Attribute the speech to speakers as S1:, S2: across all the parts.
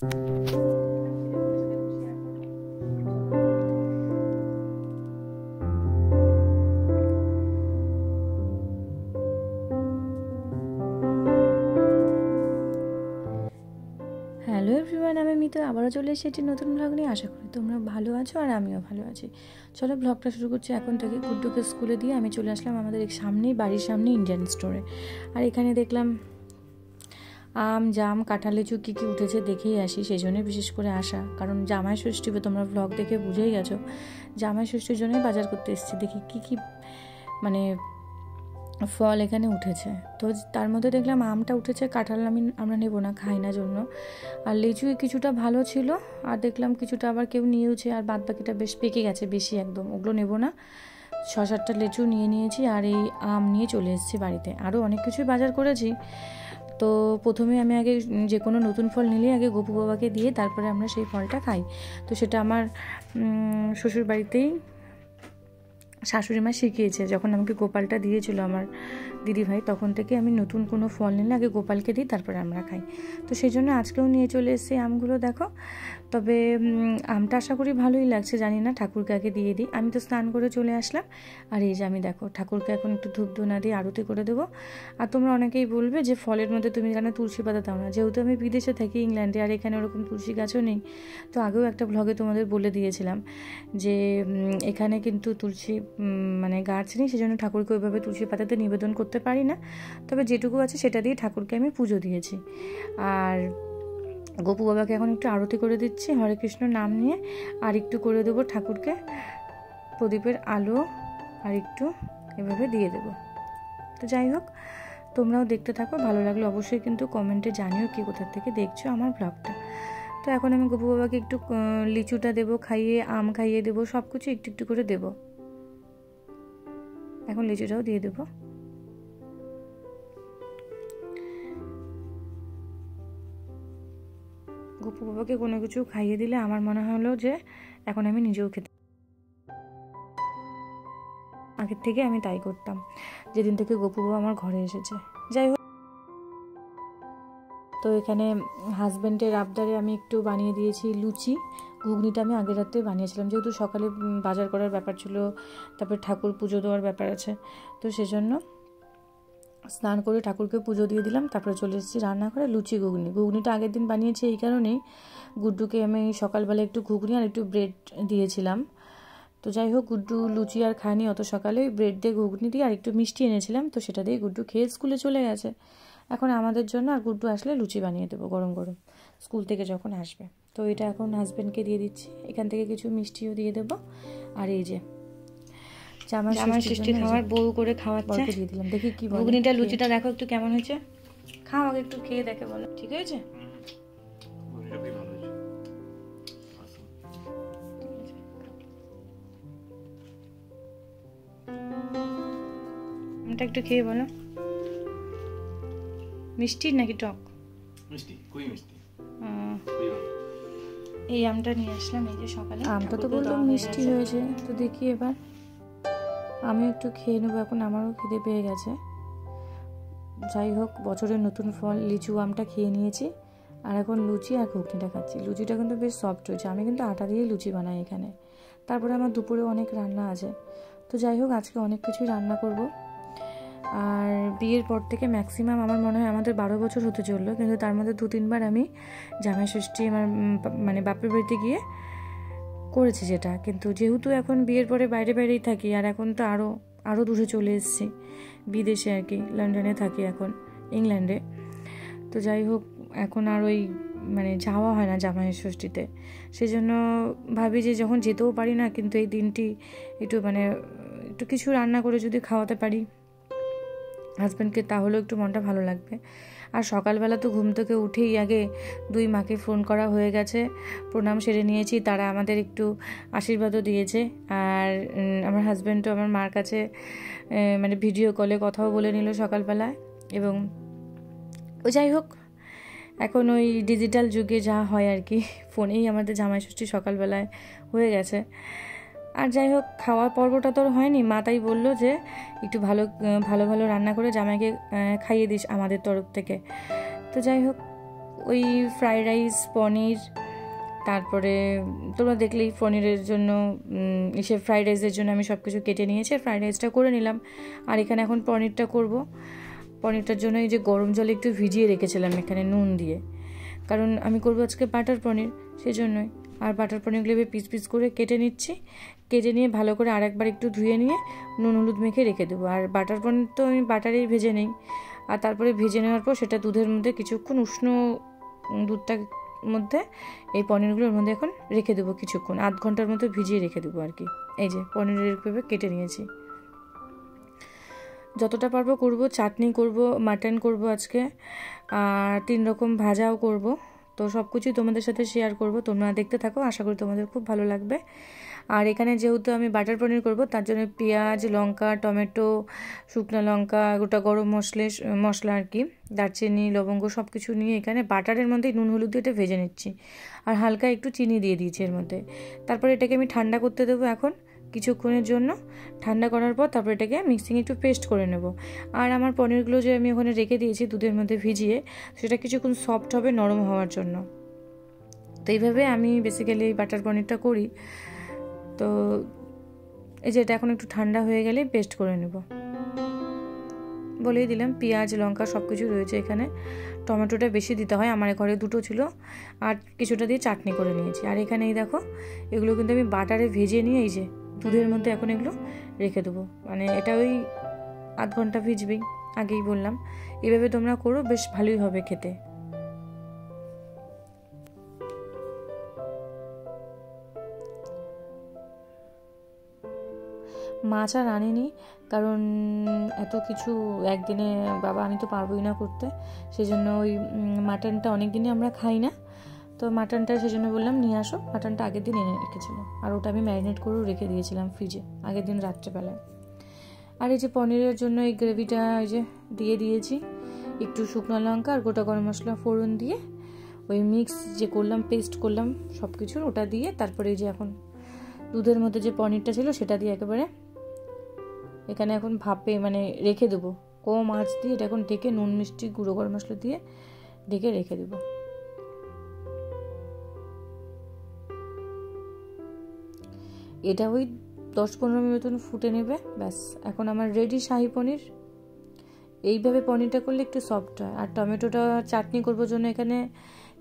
S1: Hello everyone, আমি মিতু আবারও চলে এসেছি নতুন ব্লগ নিয়ে। আশা করি তোমরা ভালো আছো আর আমিও ভালো আছি। চলো ব্লগটা শুরু করছি এখন থেকে। গুড্ডুকে স্কুলে দিয়ে আমি চলে আসলাম আমাদের বাড়ির সামনে ইন্ডিয়ান স্টোরে। আর এখানে দেখলাম আম, জাম, কাঁঠাল, লিচু কী কী উঠেছে দেখেই আসি, সেই জন্যই বিশেষ করে আসা। কারণ জামাই ষষ্ঠী, তোমরা ব্লগ দেখে বুঝেই গেছো, জামাই ষষ্ঠীর জন্যই বাজার করতে এসেছি। দেখি কী কী মানে ফল এখানে উঠেছে। তো তার মধ্যে দেখলাম আমটা উঠেছে, কাঁঠাল আমরা নেবো না, খাই না জন্য। আর লিচু কিছুটা ভালো ছিল, আর দেখলাম কিছুটা আবার কেউ নিয়েওছে, আর বাদ বাকিটা বেশ পেকে গেছে বেশি একদম, ওগুলো নেবো না। 6-7টা লিচু নিয়েছি, আর এই আম নিয়ে চলে এসেছি বাড়িতে। আরও অনেক কিছুই বাজার করেছি। তো প্রথমে আমি আগে যে কোনো নতুন ফল নিলে আগে গপু বাবাকে দিয়ে তারপরে আমরা সেই ফলটা খাই। তো সেটা আমার শ্বশুর বাড়িতেই শাশুড়ি মা শিখিয়েছে। যখন আমাকে গোপালটা দিয়েছিল আমার দিদিভাই, তখন থেকে আমি নতুন কোনো ফল নিলে আগে গোপালকে দিই, তারপরে আমরা খাই। তো সেই জন্য আজকেও নিয়ে চলে এসেছি আমগুলো। দেখো, তবে আমটা আশা করি ভালোই লাগছে, জানি না, ঠাকুরকে আগে দিয়ে দিই। আমি তো স্নান করে চলে আসলাম, আর এই যে আমি দেখো ঠাকুরকে এখন একটু ধূপ ধুনা দিয়ে আরতি করে দেবো। আর তোমরা অনেকেই বলবে যে ফলের মধ্যে তুমি কেন তুলসী পাতা দাও না? যেহেতু আমি বিদেশে থাকি, ইংল্যান্ডে, আর এখানে ওরকম তুলসী গাছও নেই। তো আগেও একটা ব্লগে তোমাদের বলে দিয়েছিলাম যে এখানে কিন্তু তুলসী গাছ নেই, সেজন্য ঠাকুরকে ওইভাবে তুলসী পাতাতে নিবেদন করতে পারি না। তবে যেটুকু আছে সেটা দিয়ে ঠাকুরকে আমি পুজো দিয়েছি। আর গপু বাবাকে এখন একটু আরতি করে দিচ্ছি হরে কৃষ্ণ নাম নিয়ে, আর একটু করে দেবো ঠাকুরকে প্রদীপের আলো, আর একটু এভাবে দিয়ে দেবো। তো যাই হোক, তোমরাও দেখতে থাকো, ভালো লাগলো অবশ্যই কিন্তু কমেন্টে জানিও কি কোথা থেকে দেখছো আমার ব্লগটা। তো এখন আমি গপু বাবাকে একটু লিচুটা দেবো খাইয়ে, আম খাইয়ে দেবো, সব কিছু একটু একটু করে দেবো। এখন লিচুটাও দিয়ে দেবো। গপু বাবাকে কোনো কিছু খাইয়ে দিলে আমার মনে হলো যে এখন আমি নিজেও খেতে, আগের থেকে আমি তাই করতাম যেদিন থেকে গপু বাবা আমার ঘরে এসেছে। যাই হোক, তো এখানে হাজব্যান্ডের আবদারে আমি একটু বানিয়ে দিয়েছি লুচি। ঘুগনিটা আমি আগের রাতে বানিয়েছিলাম, যেহেতু সকালে বাজার করার ব্যাপার ছিল, তারপরে ঠাকুর পুজো দেওয়ার ব্যাপার আছে। তো সেজন্য স্নান করে ঠাকুরকে পুজো দিয়ে দিলাম, তারপরে চলে এসেছি রান্না করে ঘুগনিটা আগের দিন বানিয়েছি। এই কারণেই গুড্ডুকে আমি সকালবেলা একটু ঘুগনি আর একটু ব্রেড দিয়েছিলাম। তো যাই হোক, গুড্ডু লুচি আর খায়নি অত সকালে, ব্রেড দিয়ে ঘুগনি দিয়ে আর একটু মিষ্টি এনেছিলাম, তো সেটা দিয়ে গুড্ডু খেয়ে স্কুলে চলে গেছে। এখন আমাদের জন্য আর গুড্ডু আসলে লুচি বানিয়ে দেবো গরম গরম, স্কুল থেকে যখন আসবে। তো এটা এখন হাজব্যান্ডকে দিয়ে দিচ্ছি, এখান থেকে কিছু মিষ্টিও দিয়ে দেবো। আর এই যে জামাই ষষ্ঠী খাওয়ার বউ করে খাওয়াচ্ছে, দিয়ে দিলাম। দেখি কি ঘুগনিটা লুচিটা দেখো একটু কেমন হয়েছে, খাও আগে একটু খেয়ে দেখে বলো ঠিক হয়েছে। আমটা একটু খেয়ে বলো, মিষ্টি নাকি টক?
S2: মিষ্টি, খুবই মিষ্টি।
S1: এই আমটা নিয়ে আসলাম এই যে সকালে। আমটা তো বললাম মিষ্টি হয়েছে, তো দেখি এবার আমি একটু খেয়ে নেবো, এখন আমারও খিদে পেয়ে গেছে। যাই হোক, বছরের নতুন ফল লিচু আমটা খেয়ে নিয়েছি, আর এখন লুচি আর ঘুগনিটা খাচ্ছি। লুচিটা কিন্তু বেশ সফট হয়েছে, আমি কিন্তু আটা দিয়ে লুচি বানাই এখানে। তারপরে আমার দুপুরে অনেক রান্না আছে। তো যাই হোক, আজকে অনেক কিছুই রান্না করব। আর বিয়ের পর থেকে ম্যাক্সিমাম আমার মনে হয় আমাদের 12 বছর হতে চললো, কিন্তু তার মধ্যে 2-3 বার আমি জামাই ষষ্ঠী আমার বাপের বাড়িতে গিয়ে করেছি যেটা। কিন্তু যেহেতু এখন বিয়ের পরে বাইরেই থাকি, আর এখন তো আরও দূরে চলে এসেছি, বিদেশে আর কি, লন্ডনে থাকি এখন, ইংল্যান্ডে। তো যাই হোক, এখন আর ওই যাওয়া হয় না জামাইয়ের ষষ্ঠীতে। সেই জন্য ভাবি যে যখন যেতেও পারি না, কিন্তু এই দিনটি একটু কিছু রান্না করে যদি খাওয়াতে পারি হাজব্যান্ডকে, তাহলেও একটু মনটা ভালো লাগবে। আর সকালবেলা তো ঘুম থেকে উঠেই আগে 2 মাকে ফোন করা হয়ে গেছে, প্রণাম সেরে নিয়েছি, তারা আমাদের একটু আশীর্বাদও দিয়েছে। আর আমার হাজব্যান্ডও আমার মার কাছে ভিডিও কলে কথাও বলে নিল সকালবেলায়। এবং যাই হোক, এখন ওই ডিজিটাল যুগে যা হয় আর কি, ফোনেই আমাদের জামাই ষষ্ঠী সকালবেলায় হয়ে গেছে। আর যাই হোক, খাওয়ার পর্বটা তো হয়নি, মা তাই বললো যে একটু ভালো ভালো রান্না করে জামাইকে খাইয়ে দিস আমাদের তরফ থেকে। তো যাই হোক, ওই ফ্রাইড রাইস, পনির, তারপরে তোমরা দেখলেই পনিরের জন্য এসে ফ্রাইড রাইসের জন্য আমি সব কিছু কেটে নিয়েছি, ফ্রাইড রাইসটা করে নিলাম। আর এখানে এখন পনিরটা করব। পনিরটার জন্য এই যে গরম জলে একটু ভিজিয়ে রেখেছিলাম এখানে নুন দিয়ে, কারণ আমি করবো আজকে বাটার পনির, সেজন্যই। আর বাটার পনিরগুলো পিস পিস করে কেটে নিচ্ছি। কেটে নিয়ে ভালো করে আরেকবার একটু ধুয়ে নিয়ে নুন হলুদ মেখে রেখে দেবো। আর বাটার পনির তো আমি বাটারেই ভেজে নিই। আর তারপরে ভেজে নেওয়ার পর সেটা দুধের মধ্যে কিছুক্ষণ, উষ্ণ দুধটার মধ্যে এই পনিরগুলোর মধ্যে এখন রেখে দেবো কিছুক্ষণ, আধ ঘন্টার মতো ভিজিয়ে রেখে দেবো আর কি। এই যে পনিরের ভেবে কেটে নিয়েছি। যতটা পারবো করব। চাটনি করব, মাটন করব আজকে, আর 3 রকম ভাজাও করব। তো সব কিছুই তোমাদের সাথে শেয়ার করব, তোমরা দেখতে থাকো, আশা করি তোমাদের খুব ভালো লাগবে। আর এখানে যেহেতু আমি বাটার পনির করব, তার জন্য পেঁয়াজ, লঙ্কা, টমেটো, শুকনো লঙ্কা, গোটা গরম মশলা আর কি, দারচিনি, লবঙ্গ সব কিছু নিয়ে এখানে বাটারের মধ্যেই নুন হলুদ দিয়ে এটা ভেজে নিচ্ছি। আর হালকা একটু চিনি দিয়ে দিয়েছি এর মধ্যে। তারপরে এটাকে আমি ঠান্ডা করতে দেবো এখন কিছুক্ষণের জন্য। ঠান্ডা করার পর তারপর এটাকে মিক্সিংয়ে একটু পেস্ট করে নেব। আর আমার পনিরগুলো যে আমি ওখানে রেখে দিয়েছি দুধের মধ্যে ভিজিয়ে, সেটা কিছুক্ষণ সফট হবে নরম হওয়ার জন্য। তো এইভাবে আমি বেসিক্যালি এই বাটার পনিরটা করি। তো এই যে এটা এখন একটু ঠান্ডা হয়ে গেলে পেস্ট করে নেব। বলেই দিলাম পেঁয়াজ, লঙ্কা সব কিছু রয়েছে এখানে। টমেটোটা বেশি দিতে হয়, আমার ঘরে 2টো ছিল, আর কিছুটা দিয়ে চাটনি করে নিয়েছি। আর এখানে এই দেখো, এগুলো কিন্তু আমি বাটারে ভেজে নিয়ে এই যে দুধের মধ্যে এখন এগুলো রেখে দেবো। মানে এটা ওই আধ ঘন্টা ভিজবেই, আগেই বললাম। এভাবে তোমরা করো, বেশ ভালোই হবে খেতে। মাছ আর আনিনি, কারণ এত কিছু একদিনে বাবা আমি তো পারবোই না করতে। সেজন্য ওই মাটনটা অনেক দিনই আমরা খাই না, তো মাটনটা সেজন্য বললাম নিয়ে আসো। মাটনটা আগের দিন এনে রেখেছিল, আর ওটা আমি ম্যারিনেট করেও রেখে দিয়েছিলাম ফ্রিজে আগের দিন রাত্রেবেলায়। আর এই যে পনিরের জন্য এই গ্রেভিটা এই যে দিয়ে দিয়েছি, একটু শুকনো লঙ্কা আর গোটা গরম মশলা ফোড়ন দিয়ে ওই মিক্স যে করলাম, পেস্ট করলাম সব কিছুর, ওটা দিয়ে তারপরে এই যে এখন দুধের মধ্যে যে পনিরটা ছিল সেটা দিয়ে একেবারে এখানে এখন ভাপে মানে রেখে দেবো কম আঁচ দিয়ে। এটা এখন ঢেকে নুন, মিষ্টি, গুঁড়ো গরম মশলা দিয়ে ঢেকে রেখে দেবো। এটা ওই 10-15 মিনিট মতন ফুটে নেবে, ব্যাস। এখন আমার রেডি শাহি পনির। এইভাবে পনিরটা করলে একটু সফট হয়। আর টমেটোটা চাটনি করবার জন্য এখানে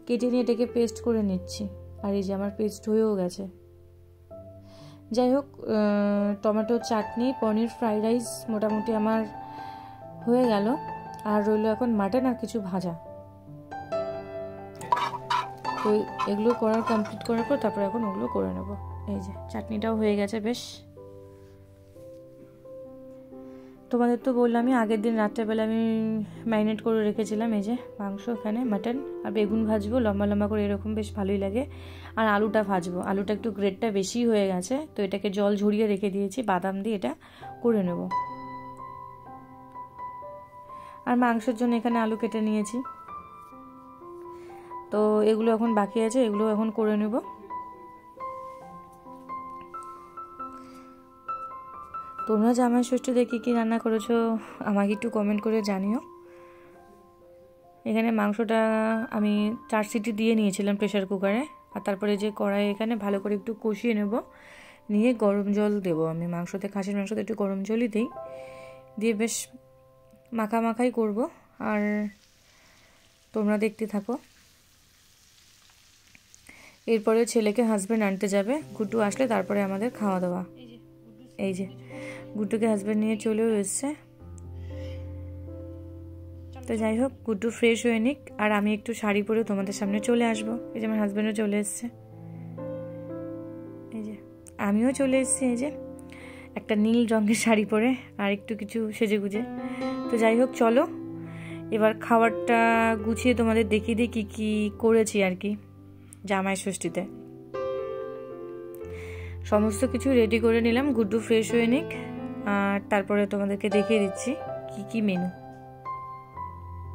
S1: কেটে নিয়ে এটাকে পেস্ট করে নিচ্ছি। আর এই যে আমার পেস্ট হয়েও গেছে। যাই হোক, টমেটো চাটনি, পনির, ফ্রাইড রাইস মোটামুটি আমার হয়ে গেল। আর রইল এখন মাটন আর কিছু ভাজা। তো এগুলো করার কমপ্লিট করার পর তারপর এখন ওগুলো করে নেব। এই যে চাটনিটাও হয়ে গেছে বেশ। তোমাদের তো বললামই আগের দিন রাত্রেবেলা আমি ম্যারিনেট করে রেখেছিলাম এই যে মাংস, এখানে মাটন। আর বেগুন ভাজবো লম্বা লম্বা করে, এরকম বেশ ভালোই লাগে। আর আলুটা ভাজবো। আলুটা একটু গ্রেডটা বেশি হয়ে গেছে, তো এটাকে জল ঝরিয়ে রেখে দিয়েছি, বাদাম দিয়ে এটা করে নেব। আর মাংসের জন্য এখানে আলু কেটে নিয়েছি। তো এগুলো এখন বাকি আছে, এগুলো এখন করে নেব। তোমরা জামাই ষষ্ঠীতে কী কী রান্না করেছো আমাকে একটু কমেন্ট করে জানিও। এখানে মাংসটা আমি 4 সিটি দিয়ে নিয়েছিলাম প্রেশার কুকারে। আর তারপরে যে কড়াই এখানে ভালো করে একটু কষিয়ে নেব, নিয়ে গরম জল দেবো আমি। মাংসতে, খাসির মাংসতে একটু গরম জলই দিই, দিয়ে বেশ মাখাই করব। আর তোমরা দেখতে থাকো। এরপরে ছেলেকে হাজব্যান্ড আনতে যাবে, গুড্ডু আসলে তারপরে আমাদের খাওয়া দাওয়া। এই যে গুড্ডুকে হাজব্যান্ড নিয়ে চলেও এসছে। তো যাই হোক, গুড্ডু ফ্রেশ হয়ে নিক, আর আমি একটু শাড়ি পরে তোমাদের সামনে চলে আসবো। এই যে আমার হাজব্যান্ডও চলে এসছে, এই যে আমিও চলে এসেছি। এই যে একটা নীল রঙের শাড়ি পরে আর একটু কিছু সেজে গুজে। তো যাই হোক, চলো এবার খাবারটা গুছিয়ে তোমাদের দেখিয়ে দিই কী কী করেছি আর কি জামাই ষষ্ঠীতে। সমস্ত কিছু রেডি করে নিলাম, গুড্ডু ফ্রেশ হয়ে নিক, আর তারপরে তোমাদেরকে দেখিয়ে দিচ্ছি কী কী মেনু,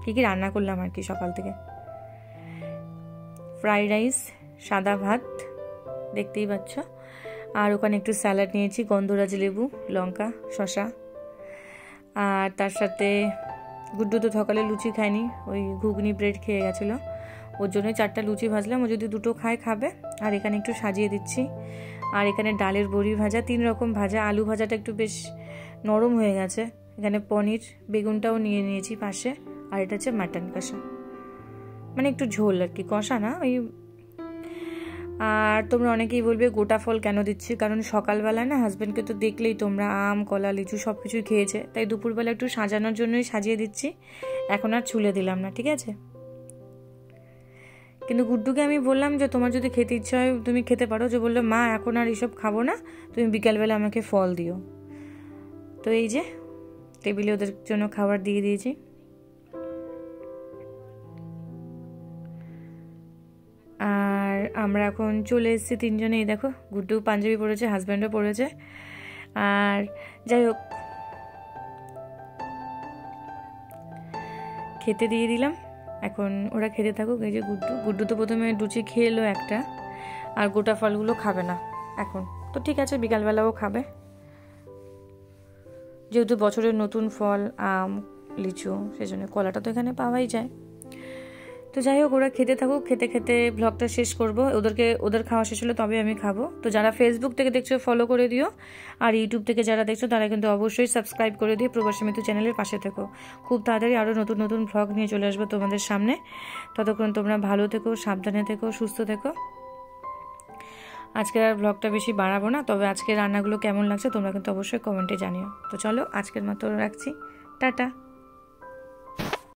S1: কী কী রান্না করলাম আর কি সকাল থেকে। ফ্রাইড রাইস, সাদা ভাত দেখতেই পাচ্ছ, আর ওখানে একটু স্যালাড নিয়েছি, গন্ধরাজ লেবু, লঙ্কা, শসা। আর তার সাথে গুড্ডু তো সকালে লুচি খায়নি, ওই ঘুগনি ব্রেড খেয়ে গেছিলো, ওর জন্যই 4টা লুচি ভাজলাম, ও যদি 2টো খায় খাবে। আর এখানে একটু সাজিয়ে দিচ্ছি। আর এখানে ডালের বড়ি ভাজা, 3 রকম ভাজা। আলু ভাজাটা একটু বেশ নরম হয়ে গেছে। এখানে পনির, বেগুনটাও নিয়ে নিয়েছি পাশে। আর এটা হচ্ছে মাটন কষা, মানে একটু ঝোল আর কি, কষা না ওই। আর তোমরা অনেকেই বলবে গোটা ফল কেন দিচ্ছি, কারণ সকালবেলা না হাজব্যান্ডকে তো দেখলেই তোমরা আম, কলা, লিচু সব কিছুই খেয়েছে, তাই দুপুরবেলা একটু সাজানোর জন্যই সাজিয়ে দিচ্ছি। এখন আর ছুলে দিলাম না, ঠিক আছে। কিন্তু গুড্ডুকে আমি বললাম যে তোমার যদি খেতে ইচ্ছা হয় তুমি খেতে পারো, যে বললো মা এখন আর এসব খাবো না, তুমি বিকালবেলা আমাকে ফল দিও। তো এই যে টেবিলে ওদের জন্য খাবার দিয়ে দিয়েছি। আর আমরা এখন চলে এসেছি 3জনেই। দেখো গুড্ডু পাঞ্জাবি পরেছে, হাজব্যান্ডও পরেছে। আর যাই হোক, খেতে দিয়ে দিলাম, এখন ওরা খেতে থাকুক। এই যে গুড্ডু তো প্রথমে লুচি খেয়ে এলো একটা, আর গোটা ফলগুলো খাবে না এখন। তো ঠিক আছে, বিকালবেলাও খাবে, যেহেতু বছরের নতুন ফল আম, লিচু, সেজন্য কলাটা তো এখানে পাওয়াই যায়। তো যাই হোক, ওরা খেতে থাকুক, খেতে খেতে ব্লগটা শেষ করবো। ওদের খাওয়া শেষ হলে তবে আমি খাবো। তো যারা ফেসবুক থেকে দেখছো ফলো করে দিও, আর ইউটিউব থেকে যারা দেখছো তারা কিন্তু অবশ্যই সাবস্ক্রাইব করে দিও প্রবাসী মিতু চ্যানেলের পাশে থেকো। খুব তাড়াতাড়ি আরও নতুন নতুন ব্লগ নিয়ে চলে আসবো তোমাদের সামনে। ততক্ষণ তোমরা ভালো থেকো, সাবধানে থেকো, সুস্থ থেকো। আজকের আর ব্লগটা বেশি বাড়াবো না, তবে আজকের রান্নাগুলো কেমন লাগছে তোমরা কিন্তু অবশ্যই কমেন্টে জানিও। তো চলো, আজকের মতো রাখছি, টাটা।